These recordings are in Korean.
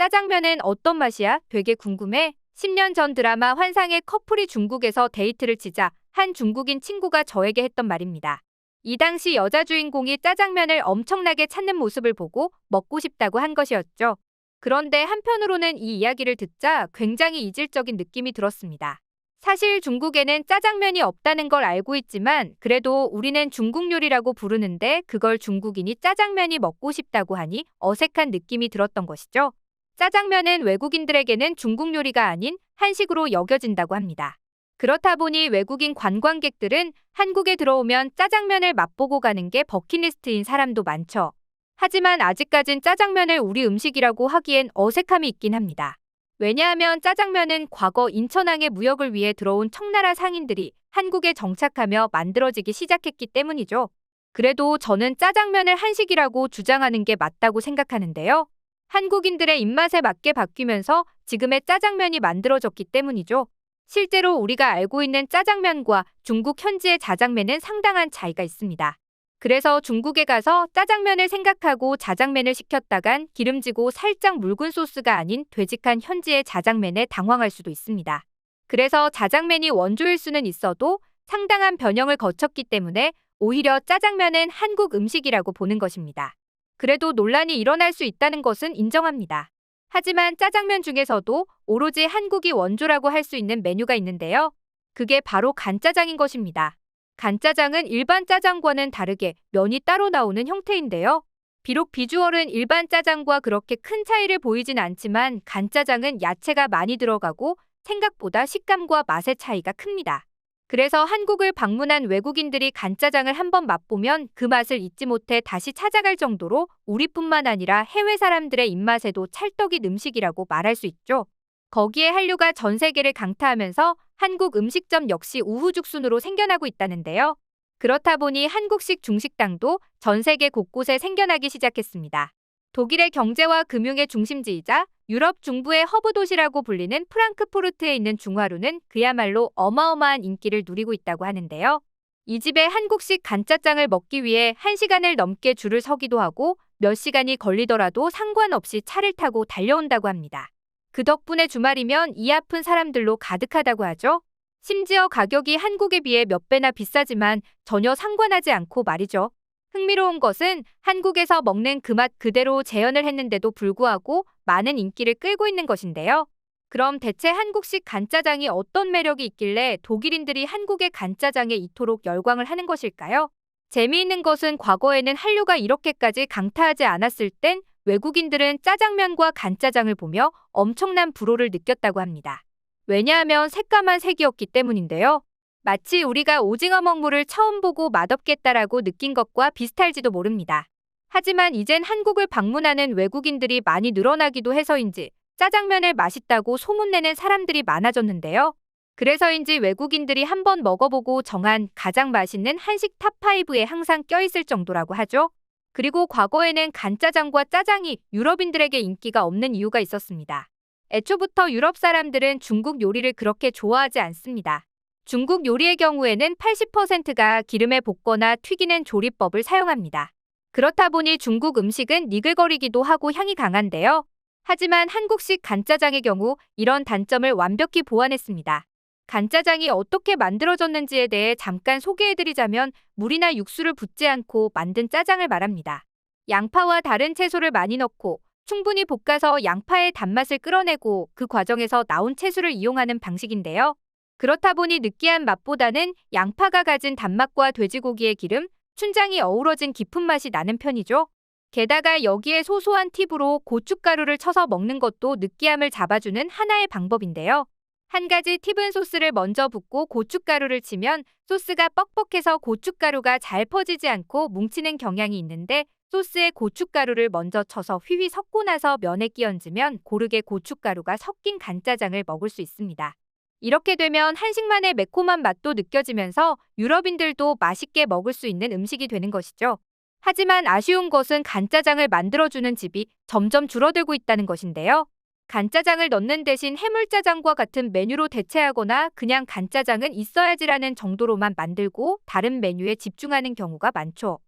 짜장면은 어떤 맛이야? 되게 궁금해. 10년 전 드라마 환상의 커플이 중국에서 데이트를 치자 한 중국인 친구가 저에게 했던 말입니다. 이 당시 여자 주인공이 짜장면을 엄청나게 찾는 모습을 보고 먹고 싶다고 한 것이었죠. 그런데 한편으로는 이 이야기를 듣자 굉장히 이질적인 느낌이 들었습니다. 사실 중국에는 짜장면이 없다는 걸 알고 있지만 그래도 우리는 중국 요리라고 부르는데 그걸 중국인이 짜장면이 먹고 싶다고 하니 어색한 느낌이 들었던 것이죠. 짜장면은 외국인들에게는 중국 요리가 아닌 한식으로 여겨진다고 합니다. 그렇다 보니 외국인 관광객들은 한국에 들어오면 짜장면을 맛보고 가는 게 버킷리스트인 사람도 많죠. 하지만 아직까진 짜장면을 우리 음식이라고 하기엔 어색함이 있긴 합니다. 왜냐하면 짜장면은 과거 인천항의 무역을 위해 들어온 청나라 상인들이 한국에 정착하며 만들어지기 시작했기 때문이죠. 그래도 저는 짜장면을 한식이라고 주장하는 게 맞다고 생각하는데요. 한국인들의 입맛에 맞게 바뀌면서 지금의 짜장면이 만들어졌기 때문이죠. 실제로 우리가 알고 있는 짜장면과 중국 현지의 자장면은 상당한 차이가 있습니다. 그래서 중국에 가서 짜장면을 생각하고 자장면을 시켰다간 기름지고 살짝 묽은 소스가 아닌 되직한 현지의 자장면에 당황할 수도 있습니다. 그래서 자장면이 원조일 수는 있어도 상당한 변형을 거쳤기 때문에 오히려 짜장면은 한국 음식이라고 보는 것입니다. 그래도 논란이 일어날 수 있다는 것은 인정합니다. 하지만 짜장면 중에서도 오로지 한국이 원조라고 할 수 있는 메뉴가 있는데요. 그게 바로 간짜장인 것입니다. 간짜장은 일반 짜장과는 다르게 면이 따로 나오는 형태인데요. 비록 비주얼은 일반 짜장과 그렇게 큰 차이를 보이진 않지만 간짜장은 야채가 많이 들어가고 생각보다 식감과 맛의 차이가 큽니다. 그래서 한국을 방문한 외국인들이 간짜장을 한번 맛보면 그 맛을 잊지 못해 다시 찾아갈 정도로 우리뿐만 아니라 해외 사람들의 입맛에도 찰떡인 음식이라고 말할 수 있죠. 거기에 한류가 전 세계를 강타하면서 한국 음식점 역시 우후죽순으로 생겨나고 있다는데요. 그렇다 보니 한국식 중식당도 전 세계 곳곳에 생겨나기 시작했습니다. 독일의 경제와 금융의 중심지이자 유럽 중부의 허브 도시라고 불리는 프랑크푸르트에 있는 중화루는 그야말로 어마어마한 인기를 누리고 있다고 하는데요. 이 집에 한국식 간짜장을 먹기 위해 1시간을 넘게 줄을 서기도 하고 몇 시간이 걸리더라도 상관없이 차를 타고 달려온다고 합니다. 그 덕분에 주말이면 이 아픈 사람들로 가득하다고 하죠. 심지어 가격이 한국에 비해 몇 배나 비싸지만 전혀 상관하지 않고 말이죠. 흥미로운 것은 한국에서 먹는 그 맛 그대로 재현을 했는데도 불구하고 많은 인기를 끌고 있는 것인데요. 그럼 대체 한국식 간짜장이 어떤 매력이 있길래 독일인들이 한국의 간짜장에 이토록 열광을 하는 것일까요? 재미있는 것은 과거에는 한류가 이렇게까지 강타하지 않았을 땐 외국인들은 짜장면과 간짜장을 보며 엄청난 불호를 느꼈다고 합니다. 왜냐하면 새까만 색이었기 때문인데요. 마치 우리가 오징어 먹물을 처음 보고 맛없겠다라고 느낀 것과 비슷할지도 모릅니다. 하지만 이젠 한국을 방문하는 외국인들이 많이 늘어나기도 해서인지 짜장면을 맛있다고 소문내는 사람들이 많아졌는데요. 그래서인지 외국인들이 한번 먹어보고 정한 가장 맛있는 한식 탑5에 항상 껴있을 정도라고 하죠. 그리고 과거에는 간짜장과 짜장이 유럽인들에게 인기가 없는 이유가 있었습니다. 애초부터 유럽 사람들은 중국 요리를 그렇게 좋아하지 않습니다. 중국 요리의 경우에는 80%가 기름에 볶거나 튀기는 조리법을 사용합니다. 그렇다 보니 중국 음식은 니글거리기도 하고 향이 강한데요. 하지만 한국식 간짜장의 경우 이런 단점을 완벽히 보완했습니다. 간짜장이 어떻게 만들어졌는지에 대해 잠깐 소개해드리자면 물이나 육수를 붓지 않고 만든 짜장을 말합니다. 양파와 다른 채소를 많이 넣고 충분히 볶아서 양파의 단맛을 끌어내고 그 과정에서 나온 채소를 이용하는 방식인데요. 그렇다 보니 느끼한 맛보다는 양파가 가진 단맛과 돼지고기의 기름, 춘장이 어우러진 깊은 맛이 나는 편이죠. 게다가 여기에 소소한 팁으로 고춧가루를 쳐서 먹는 것도 느끼함을 잡아주는 하나의 방법인데요. 한 가지 팁은 소스를 먼저 붓고 고춧가루를 치면 소스가 뻑뻑해서 고춧가루가 잘 퍼지지 않고 뭉치는 경향이 있는데 소스에 고춧가루를 먼저 쳐서 휘휘 섞고 나서 면에 끼얹으면 고르게 고춧가루가 섞인 간짜장을 먹을 수 있습니다. 이렇게 되면 한식만의 매콤한 맛도 느껴지면서 유럽인들도 맛있게 먹을 수 있는 음식이 되는 것이죠. 하지만 아쉬운 것은 간짜장을 만들어주는 집이 점점 줄어들고 있다는 것인데요. 간짜장을 넣는 대신 해물짜장과 같은 메뉴로 대체하거나 그냥 간짜장은 있어야지라는 정도로만 만들고 다른 메뉴에 집중하는 경우가 많죠.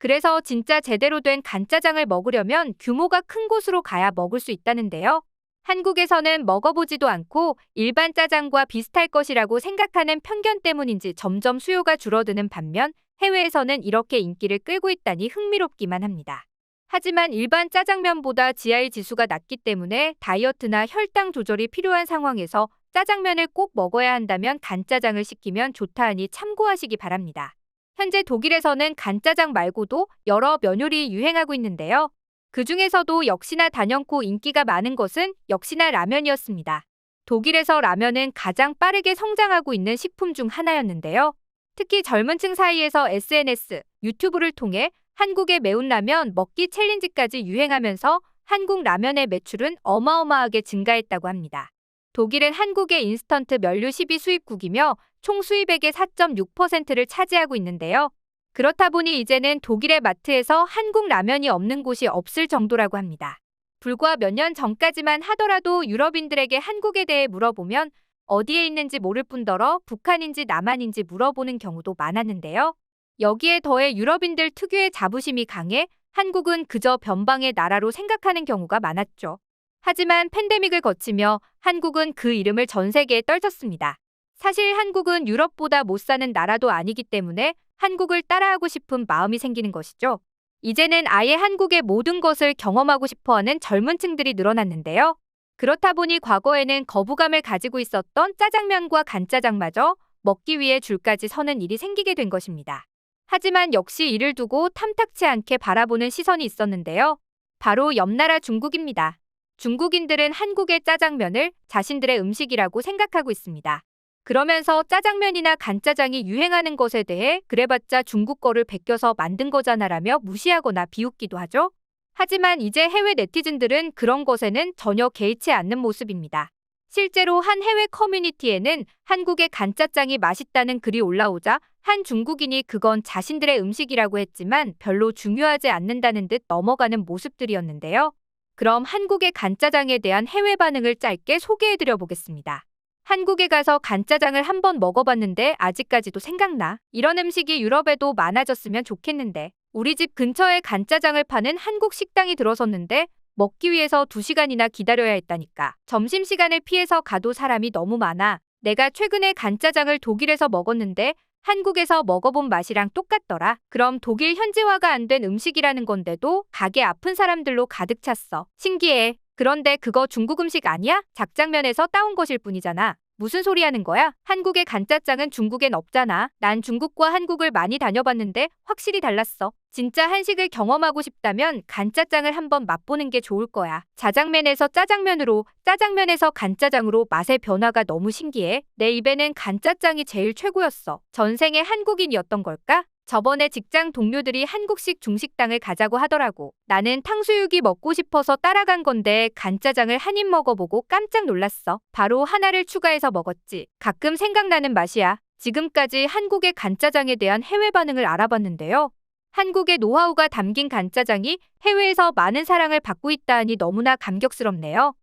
그래서 진짜 제대로 된 간짜장을 먹으려면 규모가 큰 곳으로 가야 먹을 수 있다는데요. 한국에서는 먹어보지도 않고 일반 짜장과 비슷할 것이라고 생각하는 편견 때문인지 점점 수요가 줄어드는 반면 해외에서는 이렇게 인기를 끌고 있다니 흥미롭기만 합니다. 하지만 일반 짜장면보다 GI 지수가 낮기 때문에 다이어트나 혈당 조절이 필요한 상황에서 짜장면을 꼭 먹어야 한다면 간짜장을 시키면 좋다 하니 참고하시기 바랍니다. 현재 독일에서는 간짜장 말고도 여러 면요리 유행하고 있는데요. 그 중에서도 역시나 단연코 인기가 많은 것은 역시나 라면이었습니다. 독일에서 라면은 가장 빠르게 성장하고 있는 식품 중 하나였는데요. 특히 젊은 층 사이에서 SNS, 유튜브를 통해 한국의 매운 라면 먹기 챌린지까지 유행하면서 한국 라면의 매출은 어마어마하게 증가했다고 합니다. 독일은 한국의 인스턴트 면류 10위 수입국이며 총 수입액의 4.6%를 차지하고 있는데요. 그렇다 보니 이제는 독일의 마트에서 한국 라면이 없는 곳이 없을 정도라고 합니다. 불과 몇 년 전까지만 하더라도 유럽인들에게 한국에 대해 물어보면 어디에 있는지 모를 뿐더러 북한인지 남한인지 물어보는 경우도 많았는데요. 여기에 더해 유럽인들 특유의 자부심이 강해 한국은 그저 변방의 나라로 생각하는 경우가 많았죠. 하지만 팬데믹을 거치며 한국은 그 이름을 전 세계에 떨쳤습니다. 사실 한국은 유럽보다 못 사는 나라도 아니기 때문에 한국을 따라하고 싶은 마음이 생기는 것이죠. 이제는 아예 한국의 모든 것을 경험하고 싶어하는 젊은 층들이 늘어났는데요. 그렇다 보니 과거에는 거부감을 가지고 있었던 짜장면과 간짜장마저 먹기 위해 줄까지 서는 일이 생기게 된 것입니다. 하지만 역시 이를 두고 탐탁치 않게 바라보는 시선이 있었는데요. 바로 옆나라 중국입니다. 중국인들은 한국의 짜장면을 자신들의 음식이라고 생각하고 있습니다. 그러면서 짜장면이나 간짜장이 유행하는 것에 대해 그래봤자 중국 거를 베껴서 만든 거잖아라며 무시하거나 비웃기도 하죠. 하지만 이제 해외 네티즌들은 그런 것에는 전혀 개의치 않는 모습입니다. 실제로 한 해외 커뮤니티에는 한국의 간짜장이 맛있다는 글이 올라오자 한 중국인이 그건 자신들의 음식이라고 했지만 별로 중요하지 않는다는 듯 넘어가는 모습들이었는데요. 그럼 한국의 간짜장에 대한 해외 반응을 짧게 소개해드려 보겠습니다. 한국에 가서 간짜장을 한번 먹어봤는데 아직까지도 생각나. 이런 음식이 유럽에도 많아졌으면 좋겠는데. 우리 집 근처에 간짜장을 파는 한국 식당이 들어섰는데 먹기 위해서 2시간이나 기다려야 했다니까. 점심시간을 피해서 가도 사람이 너무 많아. 내가 최근에 간짜장을 독일에서 먹었는데 한국에서 먹어본 맛이랑 똑같더라. 그럼 독일 현지화가 안 된 음식이라는 건데도 가게 아픈 사람들로 가득 찼어. 신기해. 그런데 그거 중국 음식 아니야? 작장면에서 따온 것일 뿐이잖아. 무슨 소리 하는 거야? 한국의 간짜장은 중국엔 없잖아. 난 중국과 한국을 많이 다녀봤는데 확실히 달랐어. 진짜 한식을 경험하고 싶다면 간짜장을 한번 맛보는 게 좋을 거야. 자장면에서 짜장면으로, 짜장면에서 간짜장으로 맛의 변화가 너무 신기해. 내 입에는 간짜장이 제일 최고였어. 전생에 한국인이었던 걸까? 저번에 직장 동료들이 한국식 중식당을 가자고 하더라고. 나는 탕수육이 먹고 싶어서 따라간 건데 간짜장을 한 입 먹어보고 깜짝 놀랐어. 바로 하나를 추가해서 먹었지. 가끔 생각나는 맛이야. 지금까지 한국의 간짜장에 대한 해외 반응을 알아봤는데요. 한국의 노하우가 담긴 간짜장이 해외에서 많은 사랑을 받고 있다 하니 너무나 감격스럽네요.